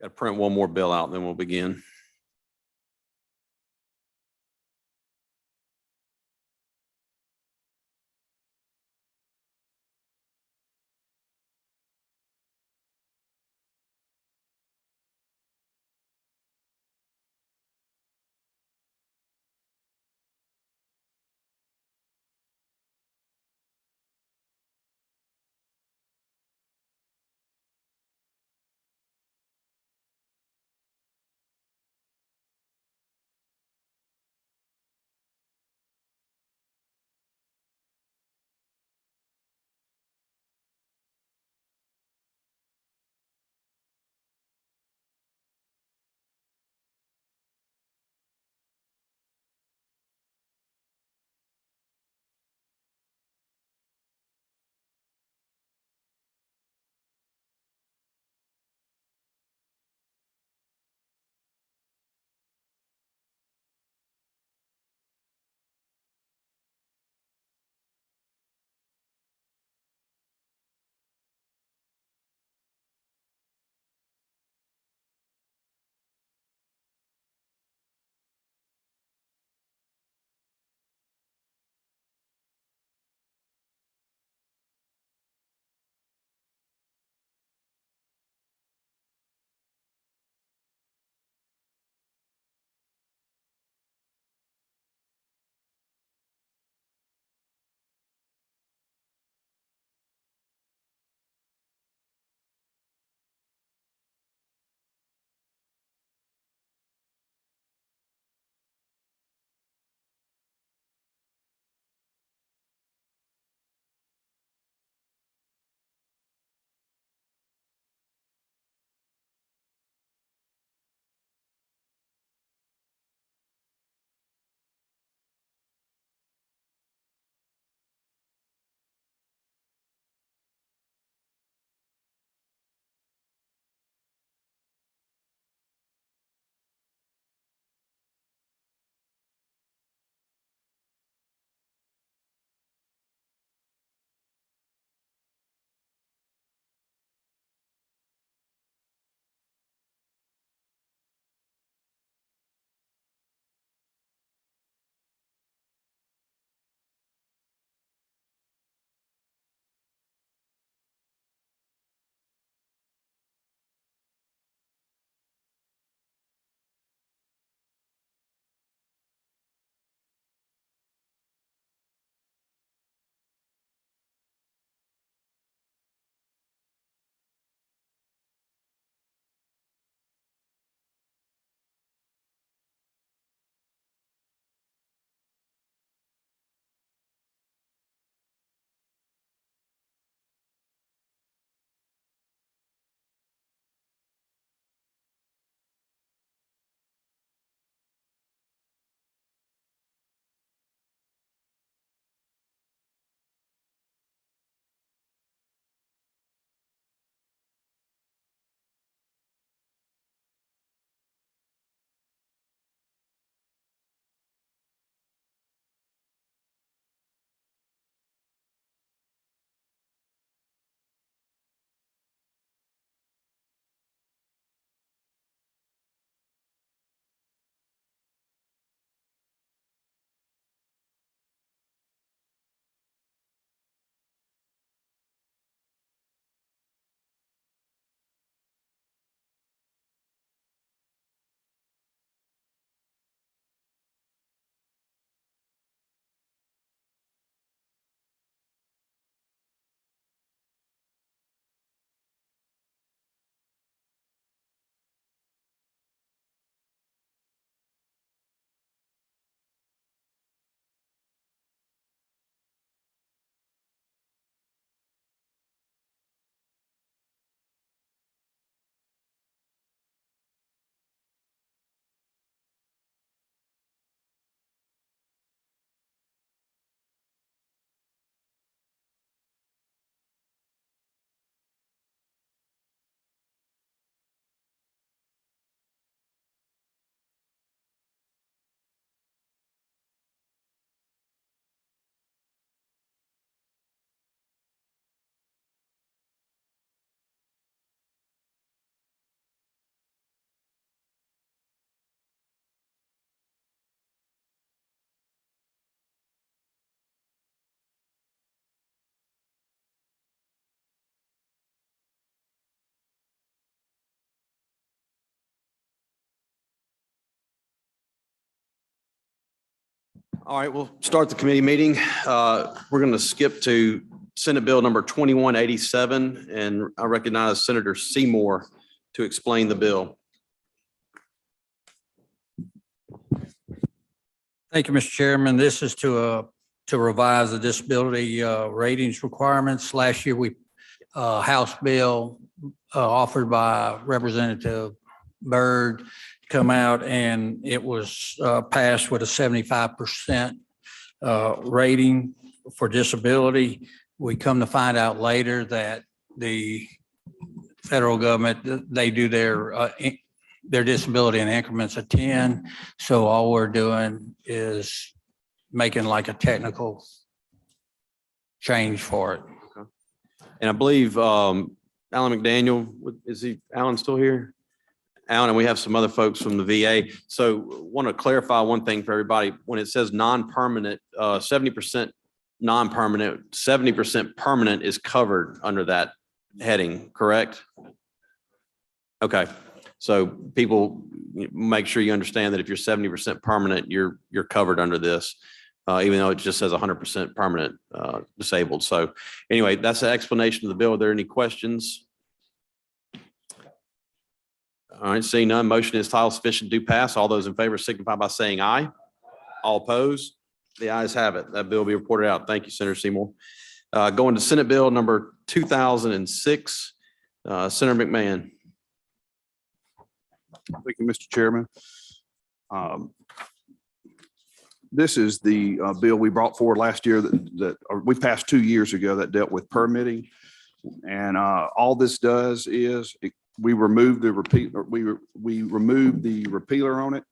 Got to print one more bill out, and then we'll begin. All right, we'll start the committee meeting. We're going to skip to Senate Bill number 2187, and I recognize Senator Seymour to explain the bill. Thank you, Mr. Chairman. This is to revise the disability ratings requirements. Last year, we House bill offered by Representative Byrd come out, and it was passed with a 75% rating for disability. We come to find out later that the federal government, they do their disability in increments of 10. So all we're doing is making like a technical change for it. Okay. And I believe Alan McDaniel, Alan still here? Alan, and we have some other folks from the VA. So want to clarify one thing for everybody. When it says non-permanent, 70% non-permanent, 70% permanent is covered under that heading, correct? Okay. So people, make sure you understand that if you're 70% permanent, you're covered under this, even though it just says 100% permanent disabled. So anyway, that's the explanation of the bill. Are there any questions? All right, seeing none, motion is title sufficient to pass. All those in favor signify by saying aye. All opposed? The ayes have it. That bill will be reported out. Thank you, Senator Seymour. Going to Senate Bill number 2006, Senator McMahon. Thank you, Mr. Chairman. This is the bill we brought forward last year that we passed 2 years ago that dealt with permitting. And all this does is we remove the we remove the repealer on it.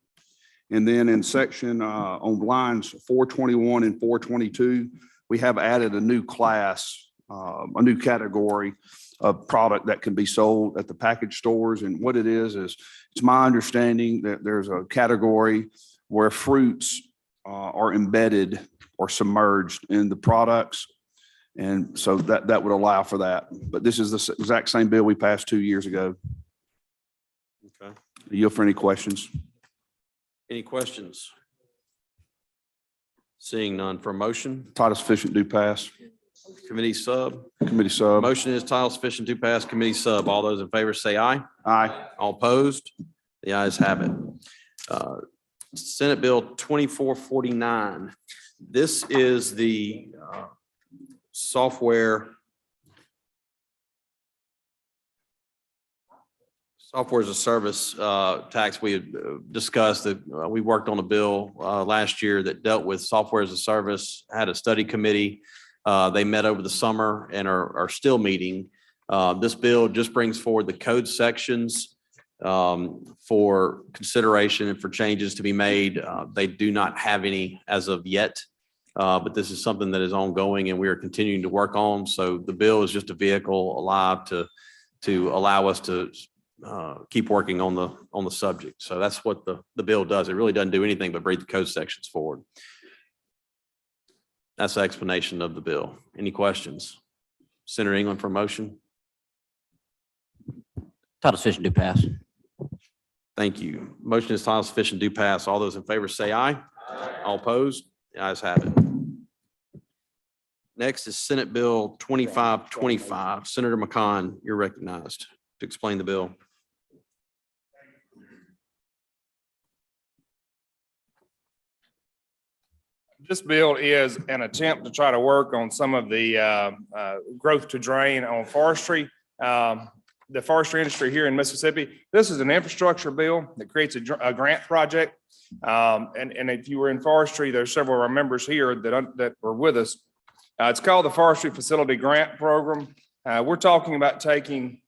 And then in section on lines 421 and 422, we have added a new class, a new category of product that can be sold at the package stores. And what it is it's my understanding that there's a category where fruits are embedded or submerged in the products. And so that would allow for that. But this is the exact same bill we passed 2 years ago. Okay. Yield for any questions. Any questions? Seeing none, for a motion, Title sufficient to pass. committee sub. Committee sub. Motion is title sufficient to pass, committee sub. All those in favor say aye. Aye. All opposed? The ayes have it. Senate Bill 2449. This is the software as a service tax. We had discussed that we worked on a bill last year that dealt with software as a service, had a study committee. They met over the summer and are still meeting. This bill just brings forward the code sections for consideration and for changes to be made. They do not have any as of yet, but this is something that is ongoing and we are continuing to work on. So the bill is just a vehicle alive to allow us to keep working on the subject. So that's what the bill does. It really doesn't do anything but bring the code sections forward. That's the explanation of the bill. Any questions? Senator England for motion. Title sufficient to pass. Thank you. Motion is title sufficient to pass. All those in favor say aye. All opposed? The ayes have it. Next is Senate Bill 2525. Senator McCon, you're recognized to explain the bill. This bill is an attempt to try to work on some of the growth to drain on forestry, the forestry industry here in Mississippi. This is an infrastructure bill that creates a grant project. And if you were in forestry, there's several of our members here that were with us. It's called the Forestry Facility Grant Program. We're talking about taking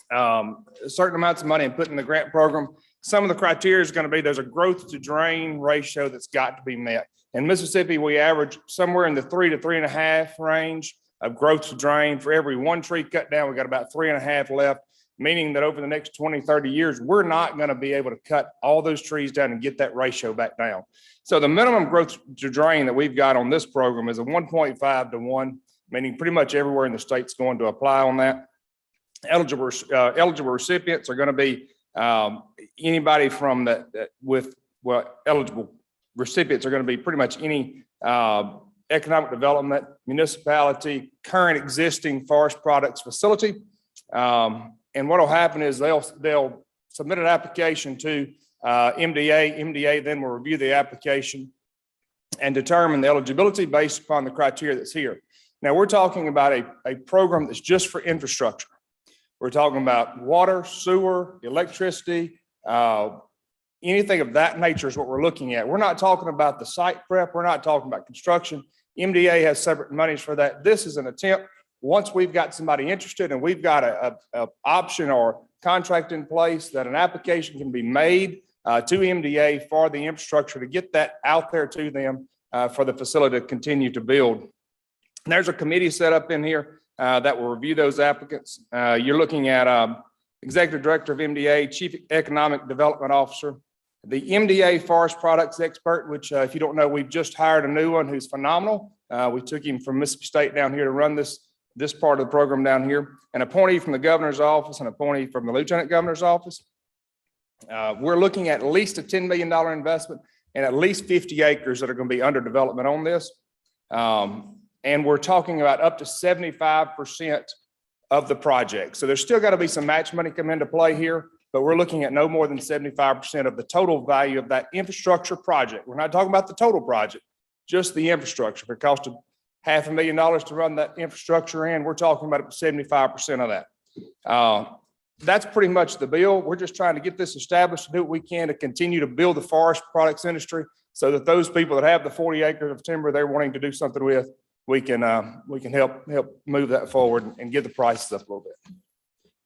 certain amounts of money and putting in the grant program. Some of the criteria is going to be there's a growth to drain ratio that's got to be met. In Mississippi, we average somewhere in the 3 to 3.5 range of growth to drain. For every one tree cut down, we got about 3.5 left, meaning that over the next 20, 30 years, we're not going to be able to cut all those trees down and get that ratio back down. So the minimum growth to drain that we've got on this program is a 1.5 to 1, meaning pretty much everywhere in the state's going to apply on that. Eligible recipients are going to be anybody from eligible recipients are going to be pretty much any economic development, municipality, current existing forest products facility. And what will happen is they'll submit an application to MDA. MDA then will review the application and determine the eligibility based upon the criteria that's here. Now, we're talking about a program that's just for infrastructure. We're talking about water, sewer, electricity, anything of that nature is what we're looking at. We're not talking about the site prep. We're not talking about construction. MDA has separate monies for that. This is an attempt, once we've got somebody interested and we've got a option or contract in place, that an application can be made to MDA for the infrastructure to get that out there to them for the facility to continue to build. And there's a committee set up in here that will review those applicants. You're looking at Executive Director of MDA, Chief Economic Development Officer, the MDA Forest Products Expert, which if you don't know, we've just hired a new one who's phenomenal. We took him from Mississippi State down here to run this part of the program down here, an appointee from the governor's office, an appointee from the lieutenant governor's office. We're looking at least a $10 million investment and at least 50 acres that are going to be under development on this. And we're talking about up to 75% of the project. So there's still got to be some match money come into play here, but we're looking at no more than 75% of the total value of that infrastructure project. We're not talking about the total project, just the infrastructure. If it costs $500,000 to run that infrastructure in, we're talking about 75% of that. That's pretty much the bill. We're just trying to get this established and do what we can to continue to build the forest products industry so that those people that have the 40 acres of timber they're wanting to do something with, we can help move that forward and get the prices up a little bit.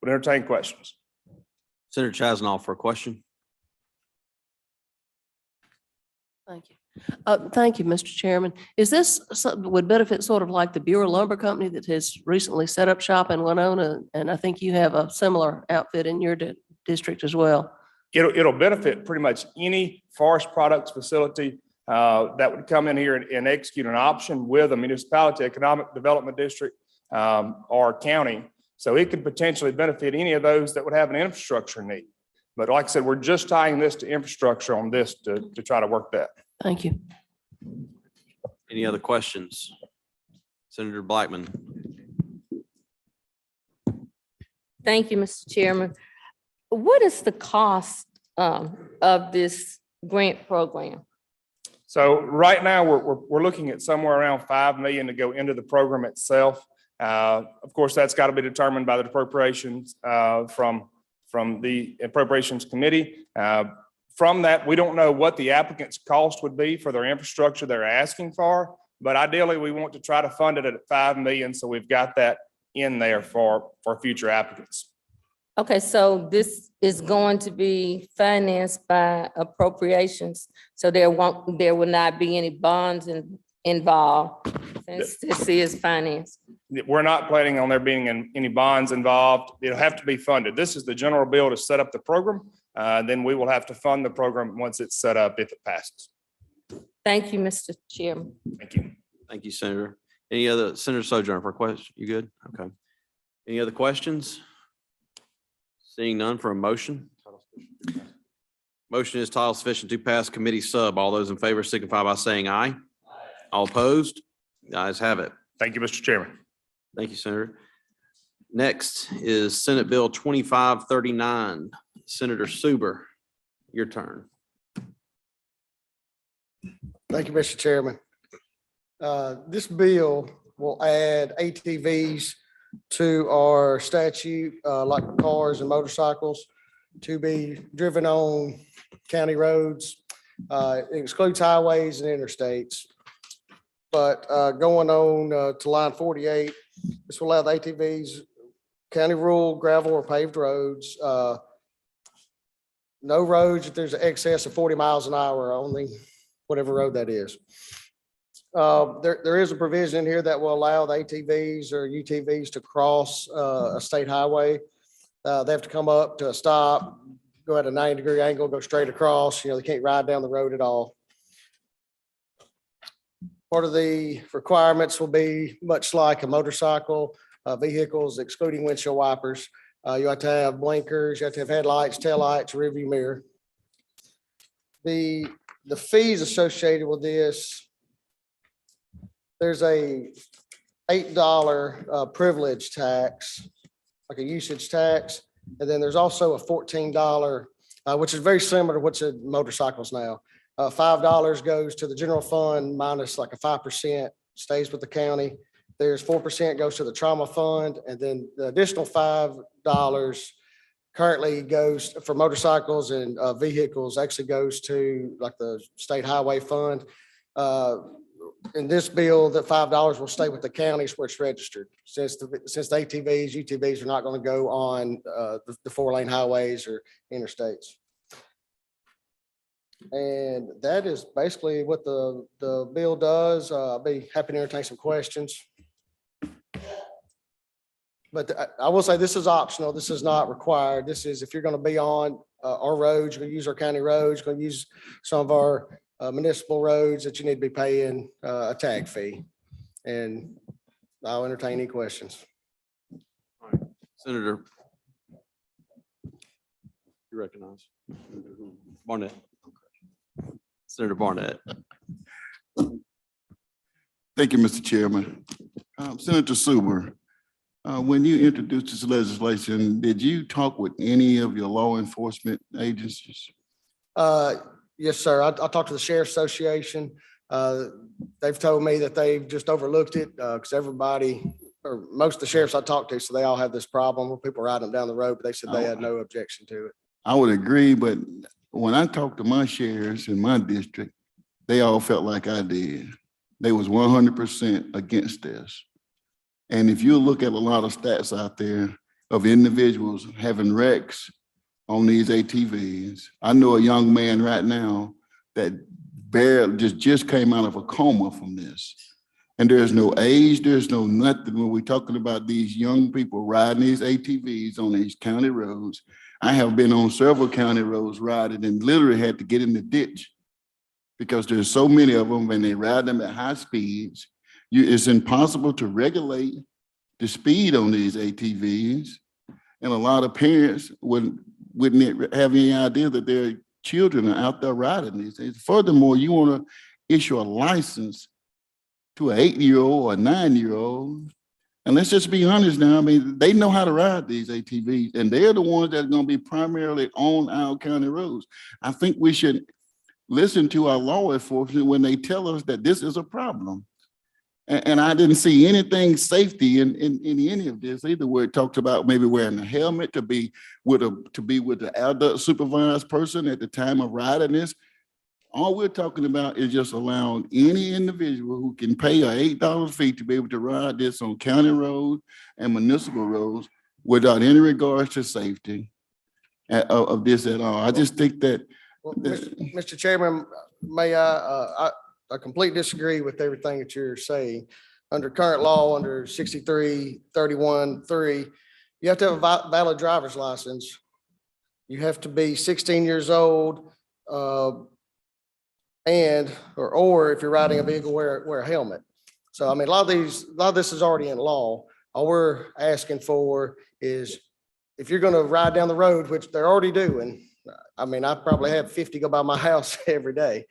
Would entertain questions. Senator Chasnoff for a question. Thank you. Thank you, Mr. Chairman. Is this something that would benefit sort of like the Bureau Lumber Company that has recently set up shop in Winona? And I think you have a similar outfit in your district as well. It'll benefit pretty much any forest products facility that would come in here and execute an option with a municipality, economic development district, or county. So it could potentially benefit any of those that would have an infrastructure need. But like I said, we're just tying this to infrastructure on this to try to work that. Thank you. Any other questions? Senator Blackman. Thank you, Mr. Chairman. What is the cost of this grant program? So right now, we're looking at somewhere around $5 million to go into the program itself. Of course, that's got to be determined by the appropriations from the Appropriations Committee. From that, we don't know what the applicant's cost would be for their infrastructure they're asking for, but ideally, we want to try to fund it at $5 million, so we've got that in there for future applicants. Okay, so this is going to be financed by appropriations, so there will not be any bonds involved since this is financed. We're not planning on there being any bonds involved. It'll have to be funded. This is the general bill to set up the program. Then we will have to fund the program once it's set up if it passes. Thank you, Mr. Chairman. Thank you. Thank you, Senator. Any other, Senator Sojourner for a question? You good? Okay. Any other questions? Seeing none for a motion. Motion is title sufficient to pass committee sub. All those in favor signify by saying aye. All opposed? The ayes have it. Thank you, Mr. Chairman. Thank you, Senator. Next is Senate Bill 2539. Senator Suber, your turn. Thank you, Mr. Chairman. This bill will add ATVs to our statute, like cars and motorcycles, to be driven on county roads. It excludes highways and interstates. But going on to line 48, this will allow the ATVs, county rural, gravel, or paved roads. No roads if there's an excess of 40 miles an hour, only whatever road that is. There is a provision in here that will allow the ATVs or UTVs to cross a state highway. They have to come up to a stop, go at a 90-degree angle, go straight across. You know, they can't ride down the road at all. Part of the requirements will be much like a motorcycle, vehicles excluding windshield wipers. You have to have blinkers, you have to have headlights, taillights, rearview mirror. The the fees associated with this, there's a $8 privilege tax, like a usage tax. And then there's also a $14, which is very similar to what's in motorcycles now. $5 goes to the general fund minus like a 5% stays with the county. There's 4% goes to the trauma fund, and then the additional $5 currently goes for motorcycles and vehicles, actually goes to like the state highway fund. In this bill, that $5 will stay with the counties where it's registered. Since the ATVs, UTVs are not going to go on the 4-lane highways or interstates. And that is basically what the bill does. I'll be happy to entertain some questions. But I will say this is optional. This is not required. This is if you're going to be on our roads, you're going to use our county roads, going to use some of our municipal roads, that you need to be paying a tag fee. And I'll entertain any questions. Senator. You recognize Barnett. Senator Barnett. Thank you, Mr. Chairman. Senator Suber, when you introduced this legislation, did you talk with any of your law enforcement agencies? Yes, sir. I talked to the Sheriff's Association. They've told me that they've just overlooked it because everybody, or most of the sheriffs I talked to, so they all have this problem where people riding them down the road, but they said they had no objection to it. I would agree, but when I talked to my sheriffs in my district, they all felt like I did. They was 100% against this. And if you look at a lot of stats out there of individuals having wrecks on these ATVs, I know a young man right now that barely just came out of a coma from this. And there's no age, there's no nothing when we're talking about these young people riding these ATVs on these county roads. I have been on several county roads riding and literally had to get in the ditch because there's so many of them and they ride them at high speeds. It's impossible to regulate the speed on these ATVs. And a lot of parents wouldn't have any idea that their children are out there riding these things. Furthermore, you want to issue a license to an 8-year-old or a 9-year-old. And let's just be honest now, I mean, they know how to ride these ATVs and they're the ones that are going to be primarily on our county roads. I think we should listen to our law enforcement when they tell us that this is a problem. And I didn't see anything safety in any of this either, where it talks about maybe wearing a helmet to be with the adult supervised person at the time of riding this. All we're talking about is just allowing any individual who can pay an $8 fee to be able to ride this on county roads and municipal roads without any regards to safety of this at all. I just think that. Well, Mr. Chairman, may I completely disagree with everything that you're saying. Under current law, under 63-31-3, you have to have a valid driver's license. You have to be 16 years old, or if you're riding a vehicle, wear a helmet. So, I mean, a lot of this is already in law. All we're asking for is if you're going to ride down the road, which they're already doing, I mean, I probably have 50 go by my house every day.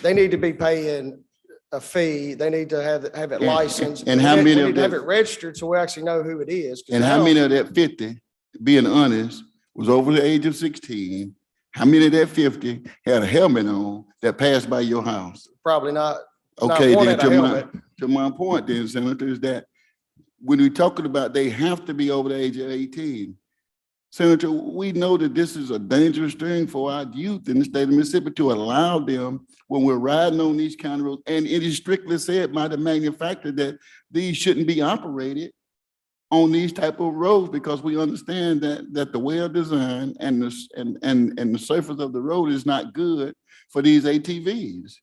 They need to be paying a fee. They need to have it licensed. And how many of need to have them? it registered so we actually know who it is. And how many of that 50, being honest, was over the age of 16? How many of that 50 had a helmet on that passed by your house? Probably not. Okay, one then had a helmet. to my point then, Senator, is that when we're talking about they have to be over the age of 18, Senator, we know that this is a dangerous thing for our youth in the state of Mississippi to allow them when we're riding on these county roads. And it is strictly said by the manufacturer that these shouldn't be operated on these type of roads because we understand that the well design and the surface of the road is not good for these ATVs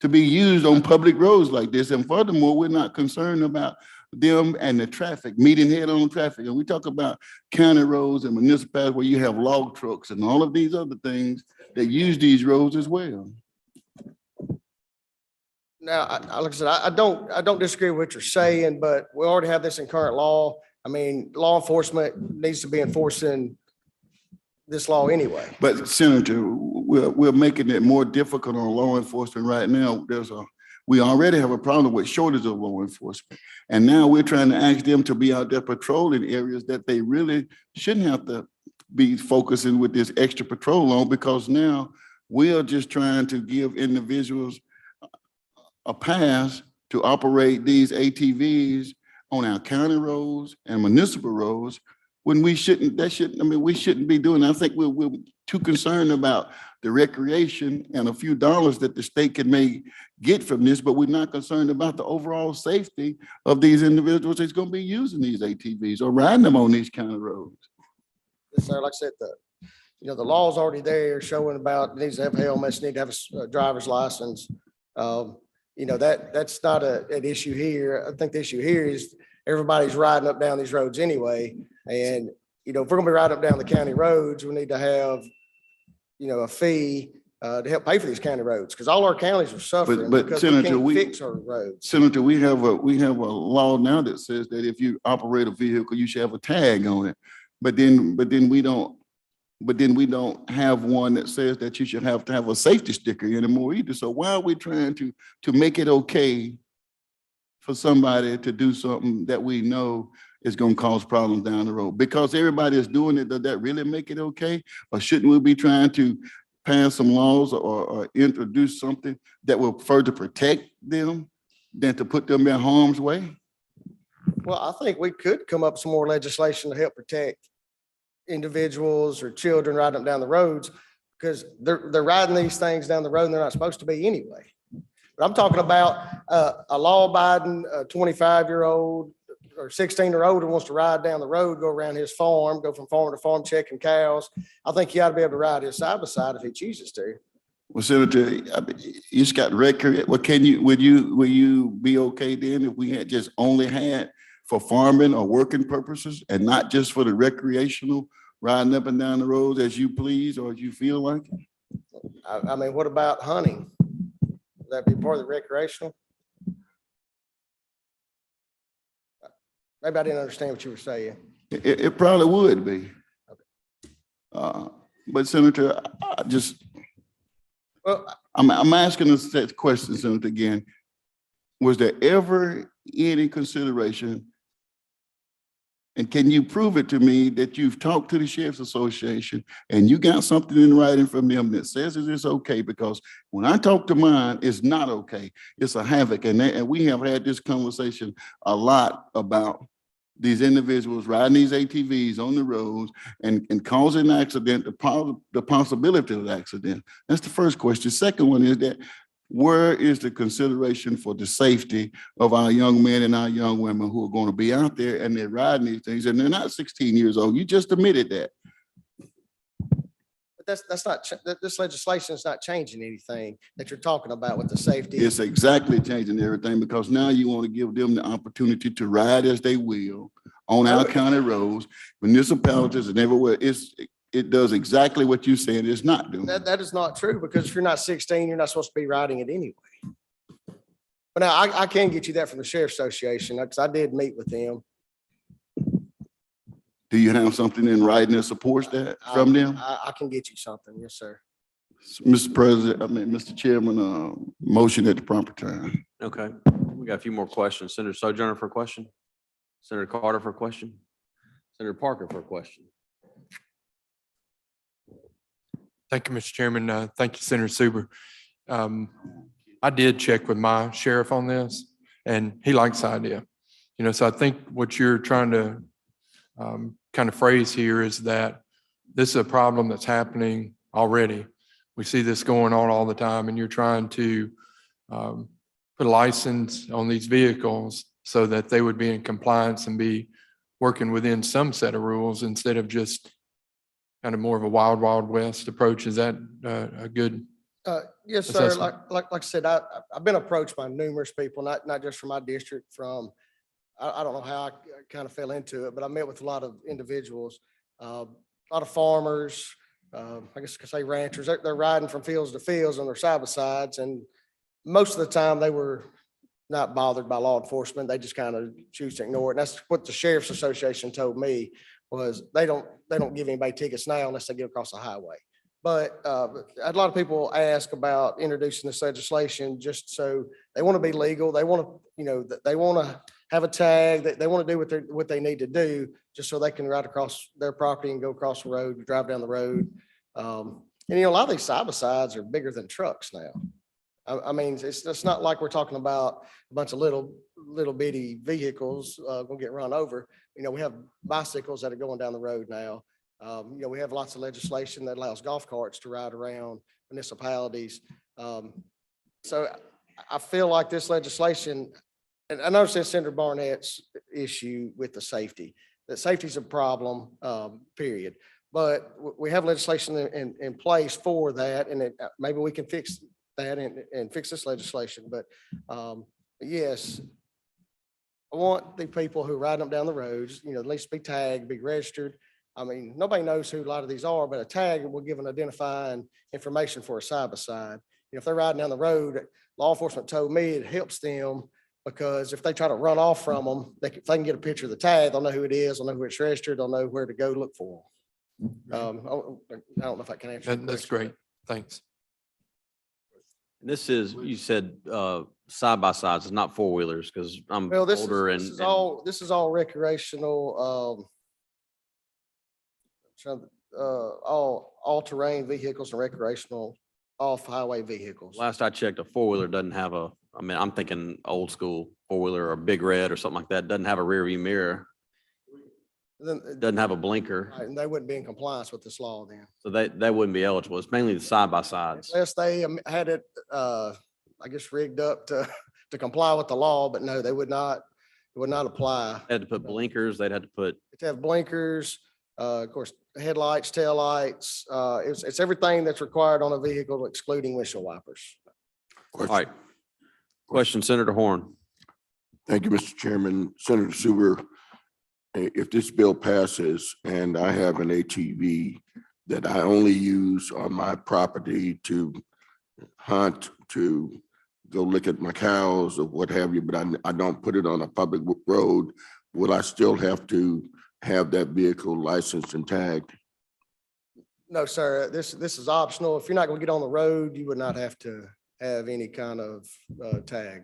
to be used on public roads like this. And furthermore, we're not concerned about them and the traffic, meeting head on traffic. And we talk about county roads and municipalities where you have log trucks and all of these other things that use these roads as well. Now, like I said, I don't disagree with what you're saying, but we already have this in current law. I mean, law enforcement needs to be enforcing this law anyway. But Senator, we're making it more difficult on law enforcement right now. We already have a problem with shortage of law enforcement. And now we're trying to ask them to be out there patrolling areas that they really shouldn't have to be focusing with this extra patrol on, because now we are just trying to give individuals a pass to operate these ATVs on our county roads and municipal roads when we shouldn't, we shouldn't be doing that. I think we're too concerned about the recreation and a few dollars that the state can may get from this, but we're not concerned about the overall safety of these individuals that's going to be using these ATVs or riding them on these county roads. Yes, sir, like I said, the law's already there showing about needs to have helmets, need to have a driver's license. That's not an issue here. I think the issue here is everybody's riding up down these roads anyway. And, if we're gonna be riding up down the county roads, we need to have, a fee to help pay for these county roads, because all our counties are suffering but because we Senator, can't we- fix our roads. Senator, we have a law now that says that if you operate a vehicle, you should have a tag on it. But then we don't have one that says that you should have to have a safety sticker anymore either. So why are we trying to make it okay for somebody to do something that we know is going to cause problems down the road? Because everybody is doing it, does that really make it okay? Or shouldn't we be trying to pass some laws or introduce something that will further protect them than to put them in harm's way? Well, I think we could come up with some more legislation to help protect individuals or children riding up down the roads, because they're riding these things down the road and they're not supposed to be anyway. But I'm talking about a law-abiding 25-year-old or 16-year-old who wants to ride down the road, go around his farm, go from farm to farm, checking cows. I think he ought to be able to ride his side by side if he chooses to. Well, Senator, you just got record. Well, would you be okay then if we had just only had for farming or working purposes and not just for the recreational riding up and down the roads as you please or as you feel like it? I mean, what about hunting? Would that be part of the recreational? Maybe I didn't understand what you were saying. It probably would be. But Senator, Well, I'm asking this question, Senator, again. Was there ever any consideration, and can you prove it to me that you've talked to the Sheriff's Association and you got something in writing from them that says it is okay? Because when I talk to mine, it's not okay. It's a havoc. And we have had this conversation a lot about these individuals riding these ATVs on the roads and causing an accident, the possibility of an accident. That's the first question. Second one is that where is the consideration for the safety of our young men and our young women who are going to be out there and they're riding these things and they're not 16 years old? You just admitted that. But that's not, this legislation is not changing anything that you're talking about with the safety. It's exactly changing everything, because now you want to give them the opportunity to ride as they will on our county roads, municipalities and everywhere. It does exactly what you said it's not doing. That is not true, because if you're not 16, you're not supposed to be riding it anyway. But now I can get you that from the Sheriff's Association, because I did meet with them. Do you have something in writing that supports that from them? I can get you something. Yes, sir. Mr. Chairman, motion at the proper time. Okay, we got a few more questions. Senator Sojourner for a question. Senator Carter for a question. Senator Parker for a question. Thank you, Mr. Chairman. Thank you, Senator Suber. I did check with my sheriff on this and he likes the idea. So I think what you're trying to kind of phrase here is that this is a problem that's happening already. We see this going on all the time, and you're trying to put a license on these vehicles so that they would be in compliance and be working within some set of rules instead of just kind of more of a wild, wild west approach. Is that a good? Yes, sir. assessment? Like I said, I've been approached by numerous people, not just from my district, from, I don't know how I kind of fell into it, but I met with a lot of individuals, a lot of farmers, I guess I could say ranchers. They're riding from fields to fields on their side by sides, and most of the time they were not bothered by law enforcement. They just kind of choose to ignore it. And that's what the Sheriff's Association told me, was they don't give anybody tickets now unless they get across the highway. But a lot of people ask about introducing this legislation just so they want to be legal. They want to, they want to have a tag, they want to do what they need to do, just so they can ride across their property and go across the road, drive down the road. And a lot of these side by sides are bigger than trucks now. I mean, it's not like we're talking about a bunch of little bitty vehicles gonna get run over. We have bicycles that are going down the road now. We have lots of legislation that allows golf carts to ride around municipalities. So I feel like this legislation, and I understand Senator Barnett's issue with the safety, that safety is a problem, period. But we have legislation in place for that, and maybe we can fix that and fix this legislation. But yes, I want the people who ride them down the roads, at least be tagged, be registered. I mean, nobody knows who a lot of these are, but a tag will give an identifying information for a side by side. If they're riding down the road, law enforcement told me it helps them because if they try to run off from them, if they can get a picture of the tag, they'll know who it is, they'll know who it's registered, they'll know where to go look for them. I don't know if I can answer. That's great. Thanks. This is, you said, side by sides, it's not four wheelers, because I'm Well, older and. this is all recreational, all terrain vehicles and recreational off highway vehicles. Last I checked, a four-wheeler doesn't have I'm thinking old school four-wheeler or Big Red or something like that, doesn't have a rear view mirror, Then, doesn't have a blinker, right, and they wouldn't be in compliance with this law then. so they wouldn't be eligible. It's mainly the side by sides. Unless they had it, I guess rigged up to comply with the law, but no, they would not apply. They had to put blinkers, they'd have to put, To have blinkers, of course, headlights, taillights, it's everything that's required on a vehicle excluding windshield wipers. all right. Question, Senator Horn. Thank you, Mr. Chairman. Senator Suber, if this bill passes and I have an ATV that I only use on my property to hunt, to go look at my cows or what have you, but I don't put it on a public road, will I still have to have that vehicle licensed and tagged? No, sir, this is optional. If you're not gonna get on the road, you would not have to have any kind of tag.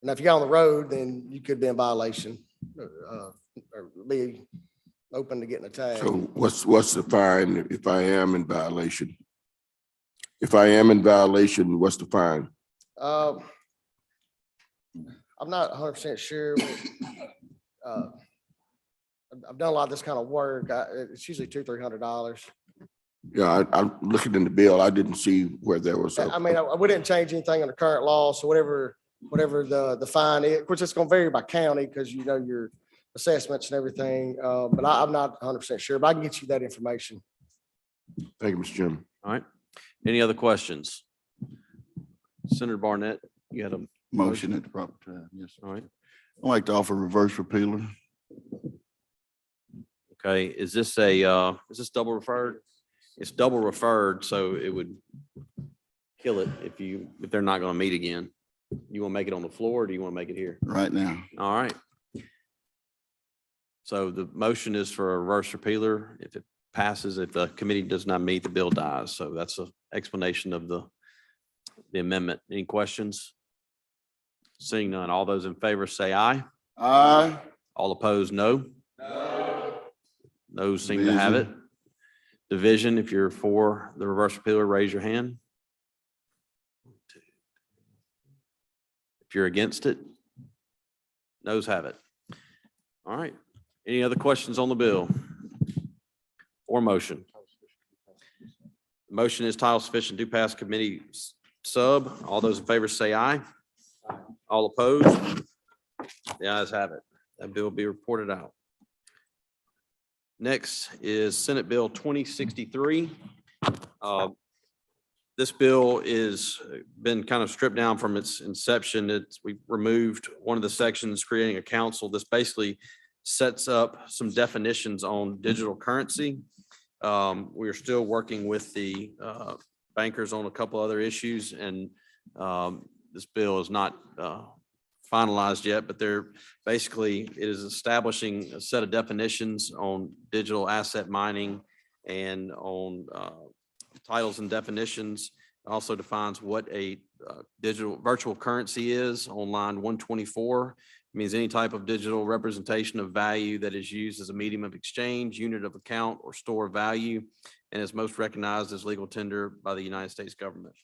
And if you got on the road, then you could be in violation, or be open to getting a tag. So what's the fine if I am in violation? If I am in violation, what's the fine? I'm not 100% sure. I've done a lot of this kind of work. It's usually $200-300. Yeah, I'm looking in the bill. I didn't see where there was. I mean, we didn't change anything under current law, so whatever the fine is, which it's gonna vary by county because your assessments and everything. But I'm not 100% sure, but I can get you that information. Thank you, Mr. Chairman. All right. Any other questions? Senator Barnett, you had a, Motion at the proper time. Yes, sir. all right. I'd like to offer reverse repealer. Okay, is this double referred? It's double referred, so it would kill it if they're not gonna meet again. You wanna make it on the floor or do you wanna make it here? Right now. All right. So the motion is for a reverse repealer. If it passes, if the committee does not meet, the bill dies. So that's an explanation of the amendment. Any questions? Seeing none, all those in favor say aye. Aye. All opposed, no. Those seem to have it. Division, if you're for the reverse repealer, raise your hand. If you're against it, noes have it. All right. Any other questions on the bill or motion? Motion is title sufficient to pass committee sub. All those in favor say aye. All opposed? The ayes have it. That bill will be reported out. Next is Senate Bill 2063. This bill is been kind of stripped down from its inception. We removed one of the sections creating a council. This basically sets up some definitions on digital currency. We are still working with the bankers on a couple other issues, and this bill is not finalized yet, but it is establishing a set of definitions on digital asset mining and on titles and definitions. It also defines what a virtual currency is on line 124. It means any type of digital representation of value that is used as a medium of exchange, unit of account, or store of value, and is most recognized as legal tender by the United States government.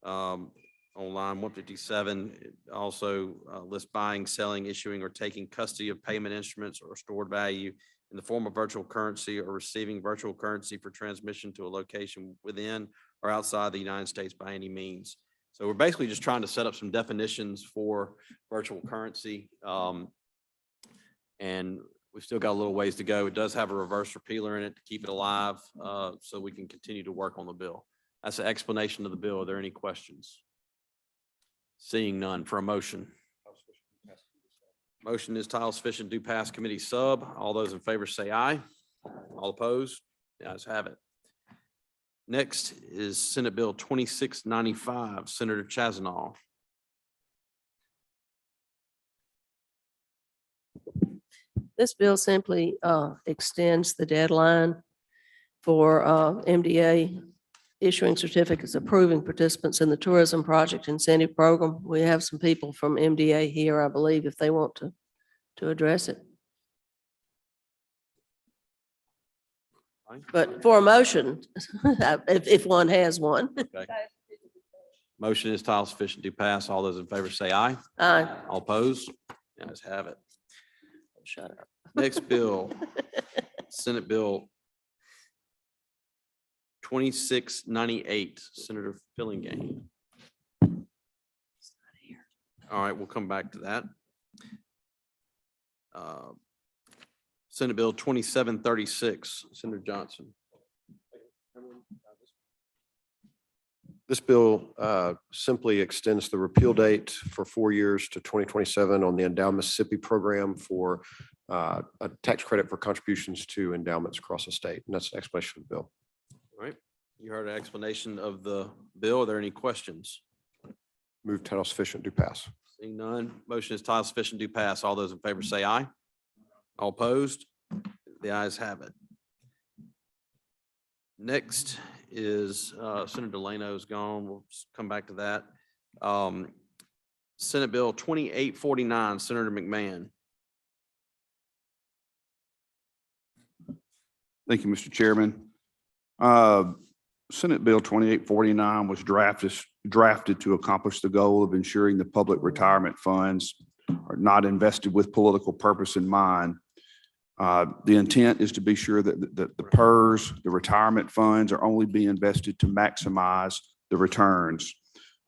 On line 157, it also lists buying, selling, issuing, or taking custody of payment instruments or stored value in the form of virtual currency, or receiving virtual currency for transmission to a location within or outside the United States by any means. So we're basically just trying to set up some definitions for virtual currency. And we've still got a little ways to go. It does have a reverse repealer in it to keep it alive, so we can continue to work on the bill. That's the explanation of the bill. Are there any questions? Seeing none, for a motion. Motion is title sufficient, do pass committee sub. All those in favor say aye. All opposed? The ayes have it. Next is Senate Bill 2695, Senator Chazanov. This bill simply extends the deadline for MDA issuing certificates approving participants in the tourism project incentive program. We have some people from MDA here, I believe, if they want to address it. But for a motion, if one has one. Okay. Motion is title sufficient to pass. All those in favor say aye. Aye. All opposed? The ayes have it. Shut up. Next bill, Senate Bill 2698, Senator Fillingane. All right, we'll come back to that. Senate Bill 2736, Senator Johnson. This bill simply extends the repeal date for 4 years to 2027 on the Endow Mississippi program for a tax credit for contributions to endowments across the state. And that's an explanation of the bill. All right, you heard an explanation of the bill. Are there any questions? Move title sufficient, do pass. Seeing none, motion is title sufficient to pass. All those in favor say aye. All opposed? The ayes have it. Next is Senator Delano's gone. We'll just come back to that. Senate Bill 2849, Senator McMahon. Thank you, Mr. Chairman. Senate Bill 2849 was drafted to accomplish the goal of ensuring the public retirement funds are not invested with political purpose in mind. The intent is to be sure that the PERS, the retirement funds, are only being invested to maximize the returns.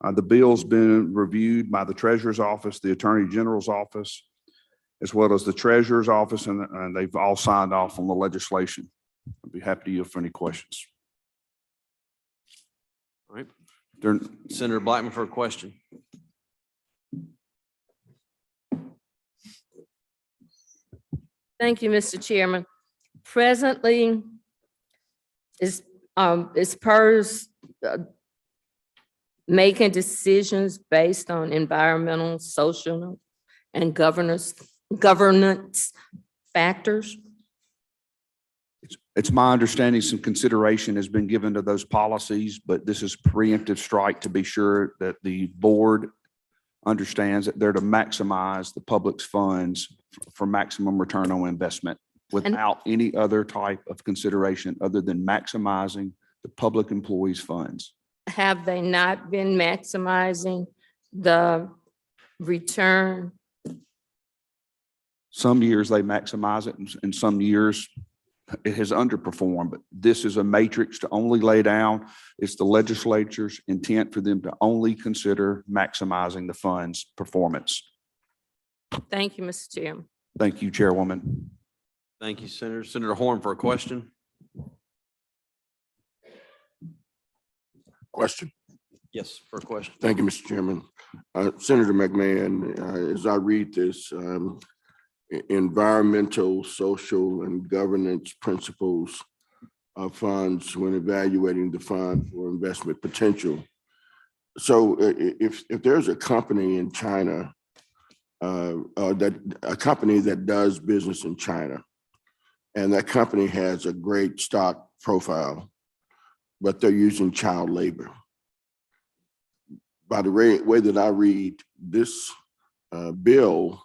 The bill's been reviewed by the Treasurer's Office, the Attorney General's Office, as well as the Treasurer's Office, and they've all signed off on the legislation. I'd be happy to yield for any questions. All right. Senator Blackman for a question. Thank you, Mr. Chairman. Presently, is PERS making decisions based on environmental, social, and governance factors? It's my understanding some consideration has been given to those policies, but this is preemptive strike to be sure that the board understands that they're to maximize the public's funds for maximum return on investment without any other type of consideration other than maximizing the public employees' funds. Have they not been maximizing the return? Some years they maximize it and some years it has underperformed, but this is a matrix to only lay down. It's the legislature's intent for them to only consider maximizing the fund's performance. Thank you, Mr. Chairman. Thank you, Chairwoman. Thank you, Senator. Senator Horn for a question. Question. Yes, for a question. Thank you, Mr. Chairman. Senator McMahon, as I read this, environmental, social, and governance principles of funds when evaluating the fund for investment potential. So if there's a company in China, a company that does business in China, and that company has a great stock profile, but they're using child labor. By the way that I read this bill,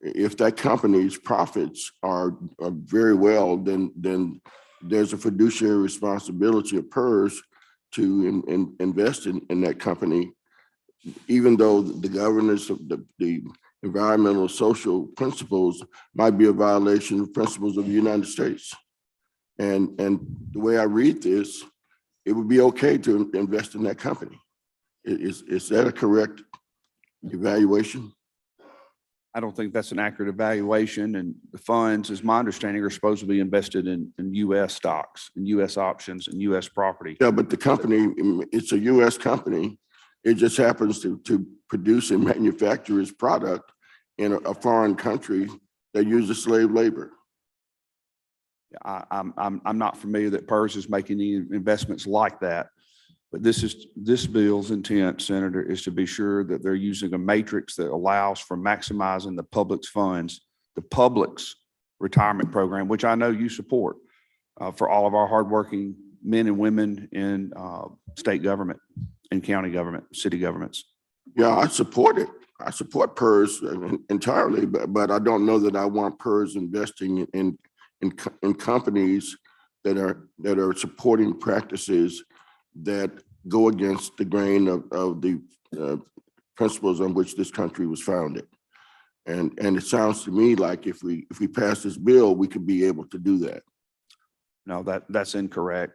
if that company's profits are very well, then there's a fiduciary responsibility of PERS to invest in that company, even though the governance of the environmental social principles might be a violation of principles of the United States. And the way I read this, it would be okay to invest in that company. Is that a correct evaluation? I don't think that's an accurate evaluation, and the funds, as my understanding, are supposed to be invested in US stocks and US options and US property. Yeah, but the company, it's a US company. It just happens to produce and manufacture its product in a foreign country that uses slave labor. I'm not familiar that PERS is making any investments like that. But this bill's intent, Senator, is to be sure that they're using a matrix that allows for maximizing the public's funds, the public's retirement program, which I know you support, for all of our hardworking men and women in state government and county government, city governments. Yeah, I support it. I support PERS entirely, but I don't know that I want PERS investing in companies that are supporting practices that go against the grain of the principles on which this country was founded. And it sounds to me like if we pass this bill, we could be able to do that. No, that's incorrect.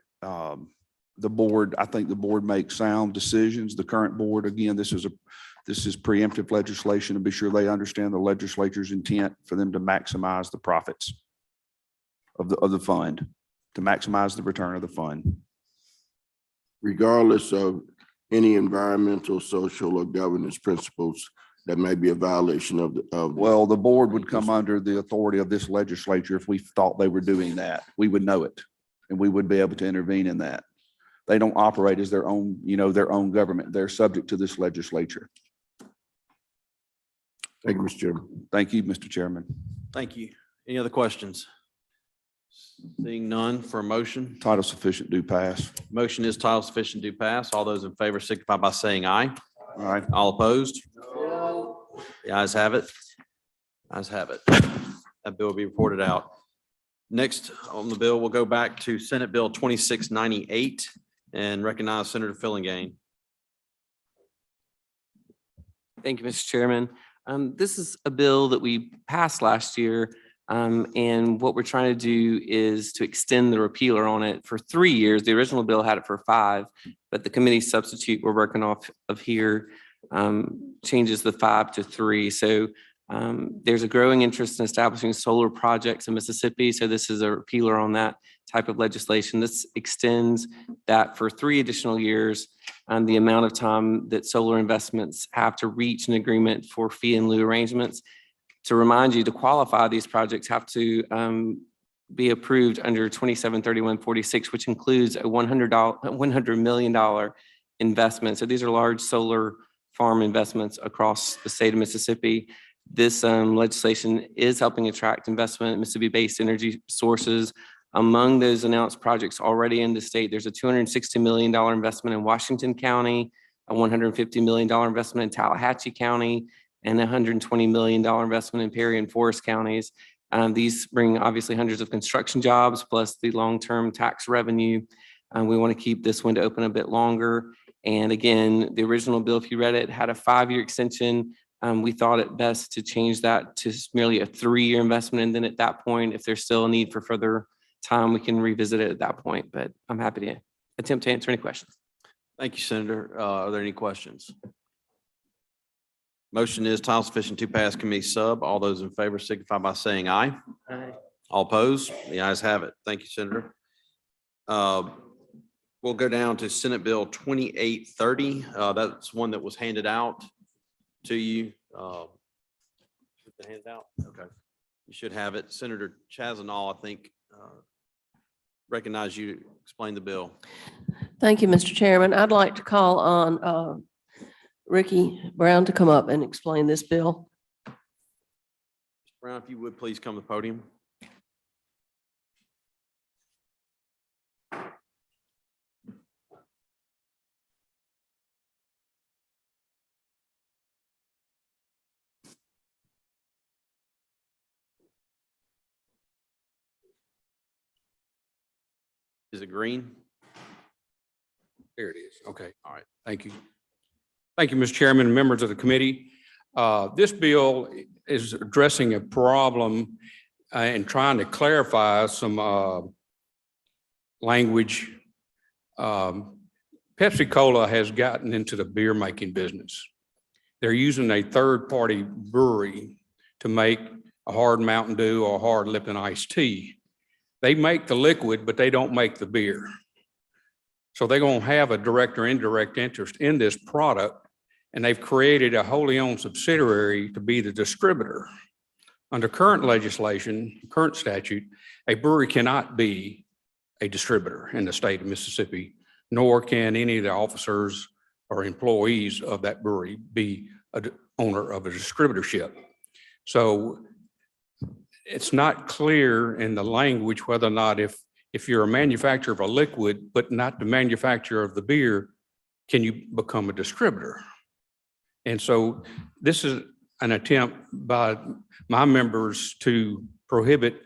The board, I think the board makes sound decisions. The current board, again, this is preemptive legislation to be sure they understand the legislature's intent for them to maximize the profits of the fund, to maximize the return of the fund. Regardless of any environmental, social, or governance principles that may be a violation of Well, the board would come under the authority of this legislature if we thought they were doing that. We would know it, and we would be able to intervene in that. They don't operate as their own, their own government. They're subject to this legislature. Thank you, Mr. Chairman. Thank you, Mr. Chairman. Thank you. Any other questions? Seeing none for a motion. Title sufficient, do pass. Motion is title sufficient, do pass. All those in favor signify by saying aye. All right. All opposed? The ayes have it. Ayes have it. That bill will be reported out. Next on the bill, we'll go back to Senate Bill 2698 and recognize Senator Fillingham. Thank you, Mr. Chairman. This is a bill that we passed last year. And what we're trying to do is to extend the repealer on it for 3 years. The original bill had it for 5, but the committee substitute we're working off of here changes the 5 to 3. So there's a growing interest in establishing solar projects in Mississippi. So this is a repealer on that type of legislation. This extends that for 3 additional years and the amount of time that solar investments have to reach an agreement for fee in lieu arrangements. To remind you, to qualify, these projects have to be approved under 273146, which includes a $100 million investment. So these are large solar farm investments across the state of Mississippi. This legislation is helping attract investment in Mississippi-based energy sources. Among those announced projects already in the state, there's a $260 million investment in Washington County, a $150 million investment in Tallahatchie County, and a $120 million investment in Perry and Forest counties. These bring obviously hundreds of construction jobs plus the long-term tax revenue. We want to keep this window open a bit longer. And again, the original bill, if you read it, had a 5-year extension. We thought it best to change that to merely a 3-year investment. And then at that point, if there's still a need for further time, we can revisit it at that point. But I'm happy to attempt to answer any questions. Thank you, Senator. Are there any questions? Motion is title sufficient to pass committee sub. All those in favor signify by saying aye. Aye. All opposed? The ayes have it. Thank you, Senator. We'll go down to Senate Bill 2830. That's one that was handed out to you. The handout. Okay. You should have it. Senator Chazanal, I think, recognize you to explain the bill. Thank you, Mr. Chairman. I'd like to call on Ricky Brown to come up and explain this bill. Mr. Brown, if you would please come to the podium. Is it green? There it is. Okay. All right. Thank you. Thank you, Mr. Chairman and members of the committee. This bill is addressing a problem and trying to clarify some language. Pepsi Cola has gotten into the beer making business. They're using a third-party brewery to make a hard Mountain Dew or hard Lipton iced tea. They make the liquid, but they don't make the beer. So they're going to have a direct or indirect interest in this product, and they've created a wholly owned subsidiary to be the distributor. Under current legislation, current statute, a brewery cannot be a distributor in the state of Mississippi, nor can any of the officers or employees of that brewery be an owner of a distributorship. So it's not clear in the language whether or not if you're a manufacturer of a liquid, but not the manufacturer of the beer, can you become a distributor? And so this is an attempt by my members to prohibit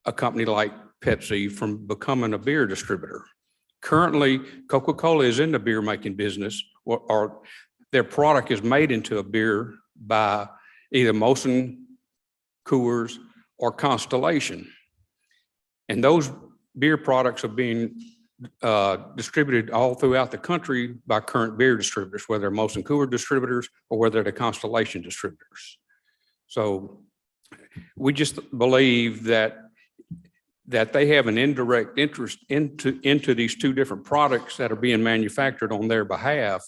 a company like Pepsi from becoming a beer distributor. Currently, Coca-Cola is in the beer making business, or their product is made into a beer by either Molson, Coors, or Constellation. And those beer products are being distributed all throughout the country by current beer distributors, whether they're Molson Coors distributors or whether they're Constellation distributors. So we just believe that they have an indirect interest into these two different products that are being manufactured on their behalf,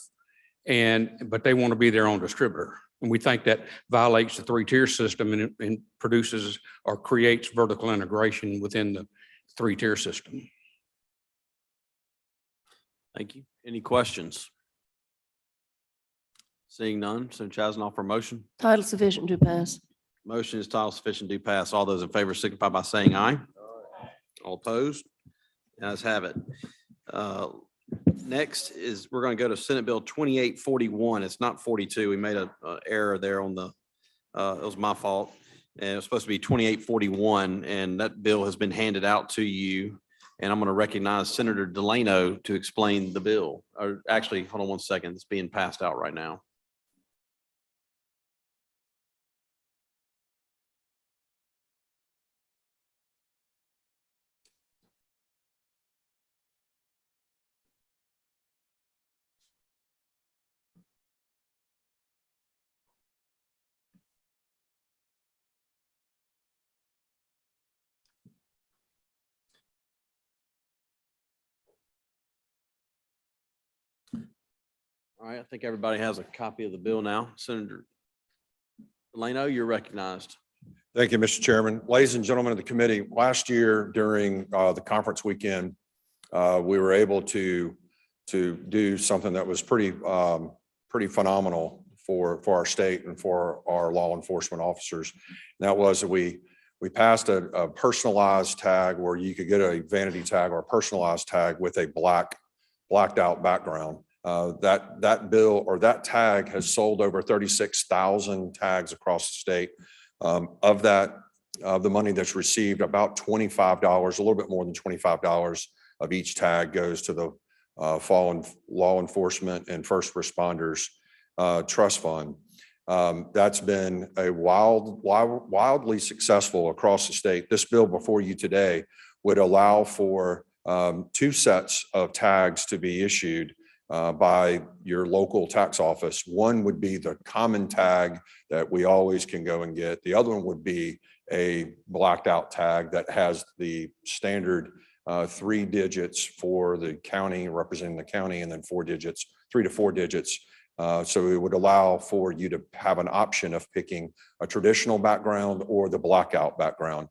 but they want to be their own distributor. And we think that violates the three-tier system and produces or creates vertical integration within the three-tier system. Thank you. Any questions? Seeing none, Senator Chasnoff for motion. Title sufficient to pass. Motion is title sufficient to pass. All those in favor signify by saying aye. All opposed? Ayes have it. Next is, we're going to go to Senate Bill 2841. It's not 42. We made an error there on the, it was my fault. And it was supposed to be 2841, and that bill has been handed out to you. And I'm going to recognize Senator Delano to explain the bill. Or actually, hold on one second. It's being passed out right now. All right, I think everybody has a copy of the bill now. Senator Delano, you're recognized. Thank you, Mr. Chairman. Ladies and gentlemen of the committee, last year during the conference weekend, we were able to do something that was pretty phenomenal for our state and for our law enforcement officers. And that was that we passed a personalized tag where you could get a vanity tag or a personalized tag with a blacked out background. That bill or that tag has sold over 36,000 tags across the state. Of that, the money that's received, about $25, a little bit more than $25 of each tag goes to the fallen law enforcement and first responders trust fund. That's been a wildly successful across the state. This bill before you today would allow for 2 sets of tags to be issued by your local tax office. One would be the common tag that we always can go and get. The other one would be a blacked out tag that has the standard 3 digits for the county, representing the county, and then 4 digits, 3 to 4 digits. So it would allow for you to have an option of picking a traditional background or the blackout background.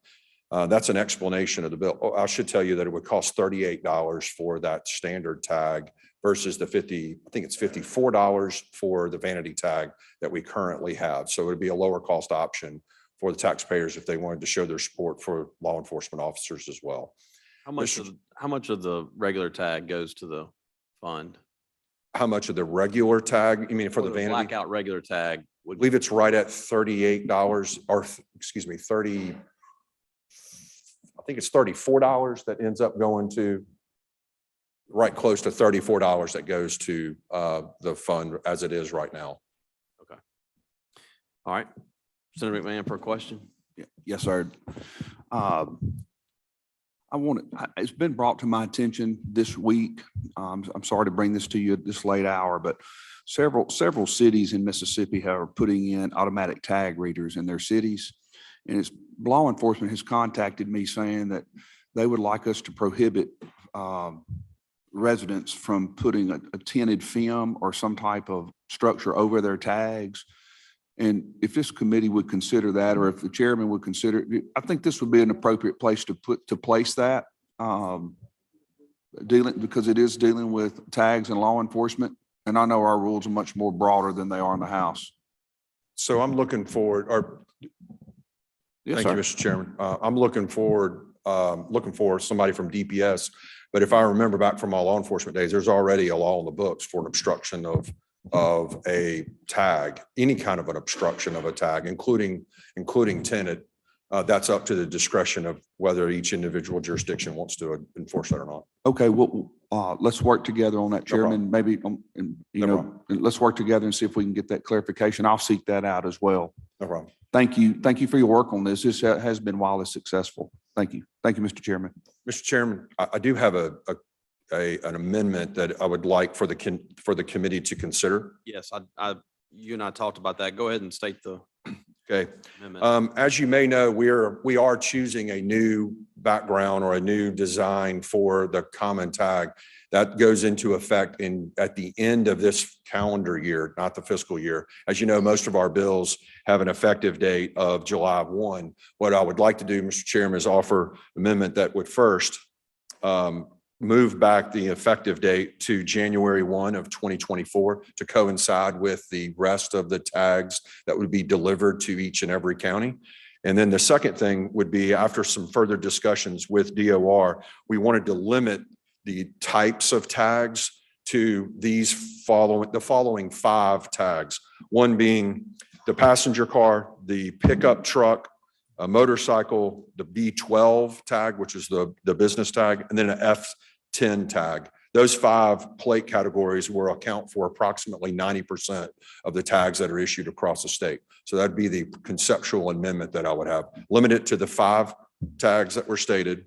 That's an explanation of the bill. Oh, I should tell you that it would cost $38 for that standard tag versus the I think it's $54 for the vanity tag that we currently have. So it'd be a lower cost option for the taxpayers if they wanted to show their support for law enforcement officers as well. How much of the regular tag goes to the fund? How much of the regular tag, you mean for the vanity? Blackout regular tag. I believe it's right at $38 or excuse me, I think it's $34 that ends up going to right close to $34 that goes to the fund as it is right now. All right. Senator McMahon for a question. Yes, sir. It's been brought to my attention this week. I'm sorry to bring this to you at this late hour, but several cities in Mississippi are putting in automatic tag readers in their cities. And law enforcement has contacted me saying that they would like us to prohibit residents from putting a tinted film or some type of structure over their tags. And if this committee would consider that, or if the chairman would consider, I think this would be an appropriate place to place that. Because it is dealing with tags and law enforcement. And I know our rules are much more broader than they are in the House. So I'm looking forward, Yes, thank you, sir. Mr. Chairman. I'm looking for somebody from DPS. But if I remember back from my law enforcement days, there's already a law on the books for an obstruction of a tag, any kind of an obstruction of a tag, including tinted. That's up to the discretion of whether each individual jurisdiction wants to enforce that or not. Okay, well, let's work together on that, No problem. Chairman. Maybe, No let's work together and see if we can get that clarification. I'll seek that out as well. No problem. Thank you. Thank you for your work on this. This has been wildly successful. Thank you. Thank you, Mr. Chairman. Mr. Chairman, I do have an amendment that I would like for the committee to consider. Yes, you and I talked about that. Go ahead and state the Okay. amendment. As you may know, we are choosing a new background or a new design for the common tag. That goes into effect at the end of this calendar year, not the fiscal year. As you know, most of our bills have an effective date of July 1. What I would like to do, Mr. Chairman, is offer amendment that would first move back the effective date to January 1 of 2024 to coincide with the rest of the tags that would be delivered to each and every county. And then the second thing would be, after some further discussions with DOR, we wanted to limit the types of tags to the following 5 tags. One being the passenger car, the pickup truck, a motorcycle, the B12 tag, which is the business tag, and then an F10 tag. Those 5 plate categories will account for approximately 90% of the tags that are issued across the state. So that'd be the conceptual amendment that I would have. Limit it to the 5 tags that were stated,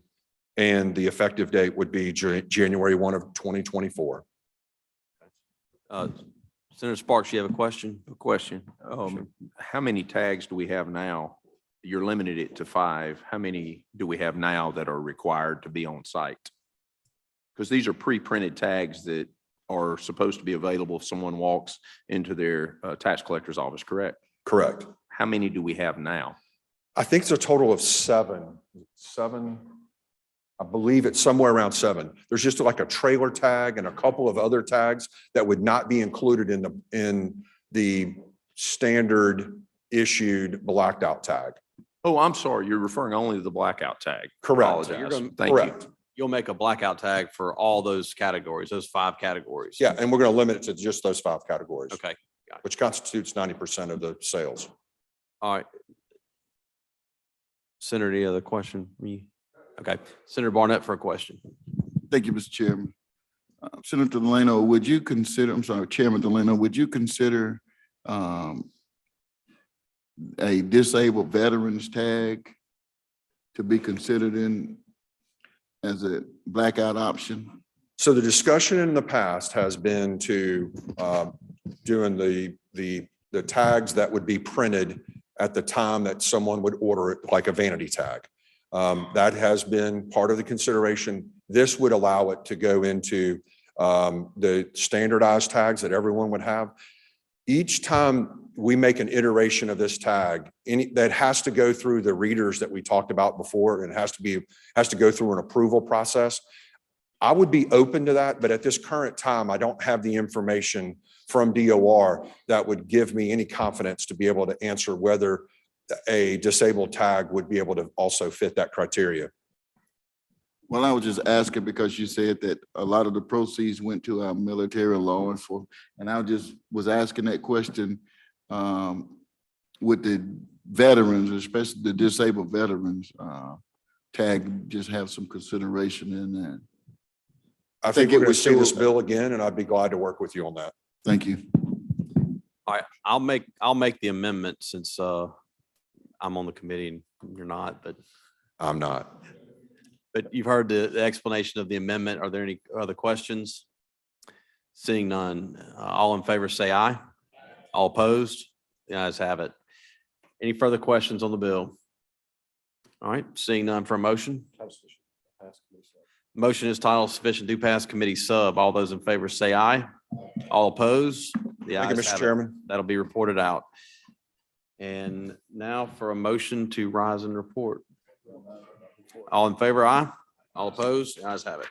and the effective date would be January 1 of 2024. Senator Sparks, you have a question? A question. How many tags do we have now? You're limited it to 5. How many do we have now that are required to be on site? Because these are pre-printed tags that are supposed to be available if someone walks into their tax collector's office, correct? Correct. How many do we have now? I think it's a total of 7. I believe it's somewhere around 7. There's just like a trailer tag and a couple of other tags that would not be included in the standard issued blacked out tag. Oh, I'm sorry. You're referring only to the blackout tag. Correct. So you're Apologize. gonna- Thank you. Correct. You'll make a blackout tag for all those categories, those 5 categories. Yeah, and we're going to limit it to just those 5 categories. Okay. Which constitutes 90% of the sales. All right. Senator, any other question? Okay. Senator Barnett for a question. Thank you, Mr. Chairman. Senator Delano, would you consider, I'm sorry, Chairman Delano, would you consider a disabled veterans tag to be considered as a blackout option? So the discussion in the past has been to doing the tags that would be printed at the time that someone would order it, like a vanity tag. That has been part of the consideration. This would allow it to go into the standardized tags that everyone would have. Each time we make an iteration of this tag, that has to go through the readers that we talked about before, and has to go through an approval process. I would be open to that, but at this current time, I don't have the information from DOR that would give me any confidence to be able to answer whether a disabled tag would be able to also fit that criteria. Well, I was just asking because you said that a lot of the proceeds went to our military law enforcement. And I just was asking that question with the veterans, especially the disabled veterans tag, just have some consideration in that. I think it we're going to was see this so- bill again, and I'd be glad to work with you on that. Thank you. All right, I'll make the amendment since I'm on the committee and you're not, I'm not. but you've heard the explanation of the amendment. Are there any other questions? Seeing none, all in favor say aye. All opposed? The ayes have it. Any further questions on the bill? All right, seeing none for a motion. Motion is titled sufficient do pass committee sub. All those in favor say aye. All opposed? The Thank you, ayes Mr. have it. Chairman. That'll be reported out. And now for a motion to rise and report. All in favor, aye. All opposed? The ayes have it.